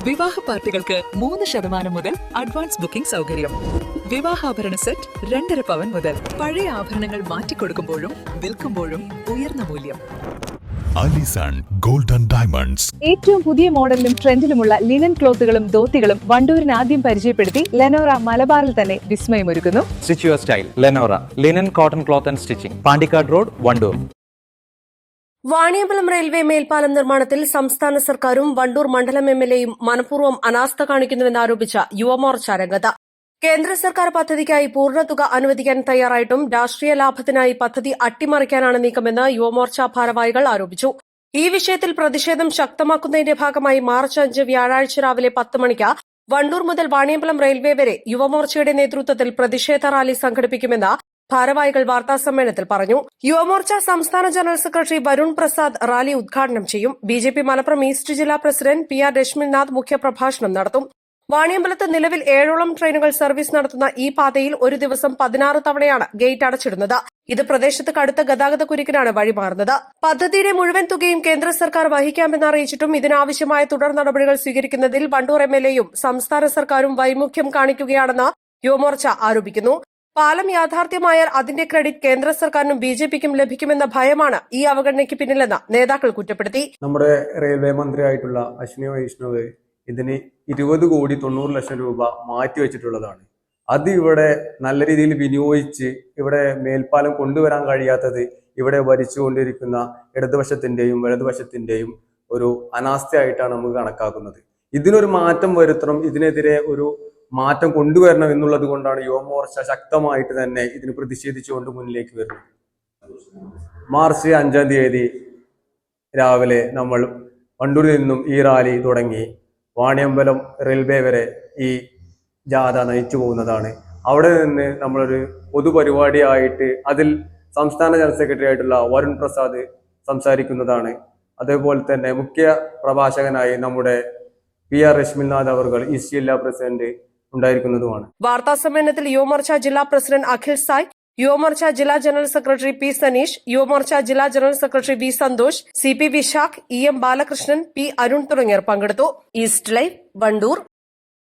വിവാഹ പാർട്ടികൾക്ക് 3% മുതൽ അഡ്വാൻസ് ബുക്കിംഗ് സൗകര്യം. വിവാഹാഭരണ സെറ്റ് 2.5 പവൻ മുതൽ. പഴയ ആഭരണങ്ങൾ മാറ്റിക്കൊടുക്കുമ്പോഴും വിൽക്കുമ്പോഴും ഉയർന്ന മൂല്യം. Allison golden diamonds. ഏറ്റവും പുതിയ മോഡലിലും ട്രെൻഡിലുമുള്ള ലിനൻ ക്ലോത്തുകളും ധോത്തികളും വണ്ടൂരിന് ആദ്യം പരിചയപ്പെടുത്തി ലെനോറ മലബാറിൽ തന്നെ വിസ്മയമൊരുക്കുന്നു. Stitch your style Lenora linen cotton cloth and stitching, Pandikkad road, Wandoor. Vaniyambalam railway മേൽപ്പാലം നിർമ്മാണത്തിൽ സംസ്ഥാന സർക്കാരും വണ്ടൂർ മണ്ഡലം എംഎൽഎയും മനഃപൂർവ്വം അനാസ്ഥ കാണിക്കുന്നുവെന്നാരോപിച്ച യുവമോർച്ച രംഗത്ത്. കേന്ദ്ര സർക്കാർ പദ്ധതിക്കായി പൂർണ്ണതുക അനുവദിക്കാൻ തയ്യാറായിട്ടും രാഷ്ട്രീയ ലാഭത്തിനായി പദ്ധതി അട്ടിമറിക്കാനാണ് നീക്കമെന്ന് യുവമോർച്ച ഭാരവാഹികൾ ആരോപിച്ചു. ഈ വിഷയത്തിൽ പ്രതിഷേധം ശക്തമാക്കുന്നതിന്റെ ഭാഗമായി മാർച്ച് 5 വ്യാഴാഴ്ച രാവിലെ 10 മണിക്ക് വണ്ടൂർ മുതൽ വാണിയമ്പലം റെയിൽവേ വരെ യുവമോർച്ചയുടെ നേതൃത്വത്തിൽ പ്രതിഷേധ റാലി സംഘടിപ്പിക്കുമെന്ന് ഭാരവാഹികൾ വാർത്താസമ്മേളനത്തിൽ പറഞ്ഞു. യുവമോർച്ച സംസ്ഥാന general secretary Varun Prasad rally ഉദ്ഘാടനം ചെയ്യും. ബിജെപി മലപ്പുറം ഈസ്റ്റ് ജില്ലാ പ്രസിഡന്റ് PR രശ്മിനാഥ് മുഖ്യപ്രഭാഷണം നടത്തും. വാണിയമ്പലത്ത് നിലവിൽ 7ഓളം ട്രെയിനുകൾ സർവീസ് നടത്തുന്ന ഈ പാതയിൽ ഒരു ദിവസം 16 തവണയാണ് ഗേറ്റ് അടച്ചിടുന്നത്. ഇത് പ്രദേശത്ത് കടുത്ത ഗതാഗത കുരുക്കിനാണ് വഴിമാറുന്നത്. പദ്ധതിയുടെ മുഴുവൻ തുകയും കേന്ദ്ര സർക്കാർ വഹിക്കാമെന്ന് അറിയിച്ചിട്ടും ഇതിനാവശ്യമായ തുടർ നടപടികൾ സ്വീകരിക്കുന്നതിൽ വണ്ടൂർ എംഎൽഎയും സംസ്ഥാന സർക്കാരും വൈമുഖ്യം കാണിക്കുകയാണെന്ന് യുവമോർച്ച ആരോപിക്കുന്നു. പാലം യാഥാർത്ഥ്യമായാൽ അതിന്റെ ക്രെഡിറ്റ് കേന്ദ്ര സർക്കാരിനും BJPക്കും ലഭിക്കുമെന്ന ഭയമാണ് ഈ അവഗണനയ്ക്ക് പിന്നിലെന്ന് നേതാക്കൾ കുറ്റപ്പെടുത്തി. നമ്മുടെ റെയിൽവേ മന്ത്രിയായിട്ടുള്ള അശ്വിനി വൈഷ്ണവ് ഇതിന് 20,90,00,000 രൂപ മാറ്റിവെച്ചിട്ടുള്ളതാണ്. അത് ഇവിടെ നല്ല രീതിയിൽ വിനിയോഗിച്ച് ഇവിടെ മേൽപ്പാലം കൊണ്ടുവരാൻ കഴിയാത്തത് ഇവിടെ ഭരിച്ചുകൊണ്ടിരിക്കുന്ന ഇടതുപക്ഷത്തിന്റെയും വലതുപക്ഷത്തിന്റെയും ഒരു അനാസ്ഥയായിട്ടാണ് നമുക്ക് കണക്കാക്കുന്നത്. ഇതിനൊരു മാറ്റം വരുത്തണം, ഇതിനെതിരെ ഒരു മാറ്റം കൊണ്ടുവരണം എന്നുള്ളത് കൊണ്ടാണ് യുവമോർച്ച ശക്തമായിട്ട് തന്നെ ഇതിന് പ്രതിഷേധിച്ചുകൊണ്ട് മുന്നിലേക്ക് വരുന്നത്. മാർച്ച് 5 തീയതി രാവിലെ നമ്മൾ വണ്ടൂരിൽ നിന്നും ഈ റാലി തുടങ്ങി വാണിയമ്പലം റെയിൽവേ വരെ ഈ ജാഥ നയിച്ചു പോകുന്നതാണ്. അവിടെ നിന്ന് നമ്മളൊരു പൊതുപരിപാടിയായിട്ട് അതിൽ സംസ്ഥാന ജനറൽ സെക്രട്ടറി ആയിട്ടുള്ള വരുൺ പ്രസാദ് സംസാരിക്കുന്നതാണ്. അതേപോലെ തന്നെ മുഖ്യ പ്രഭാഷകനായി നമ്മുടെ PR രശ്മിനാഥ് അവർ ഈസ്റ്റ് ജില്ലാ പ്രസിഡന്റ് ഉണ്ടായിരിക്കുന്നതുമാണ്. വാർത്താസമ്മേളനത്തിൽ യുവമോർച്ച ജില്ലാ പ്രസിഡന്റ് അഖിൽ സായ്, യുവമോർച്ച ജില്ലാ general secretary P Saneesh, Yuvamorcha ജില്ലാ general secretary V Santhosh, CP Vishakh, EM Balakrishnan, P Arun തുടങ്ങിയവർ പങ്കെടുത്തു. East Live, Wandoor.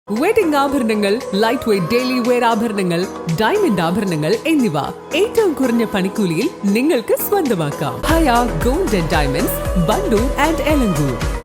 വെഡിംഗ് ആഭരണങ്ങൾ, ലൈറ്റ് വെയ്റ്റ് ഡെയിലി വെയർ ആഭരണങ്ങൾ, ഡയമണ്ട് ആഭരണങ്ങൾ എന്നിവ ഏറ്റവും കുറഞ്ഞ പണിക്കൂലിയിൽ നിങ്ങൾക്ക് സ്വന്തമാക്കാം. Haya gold and diamonds, Wandoor and Elankur.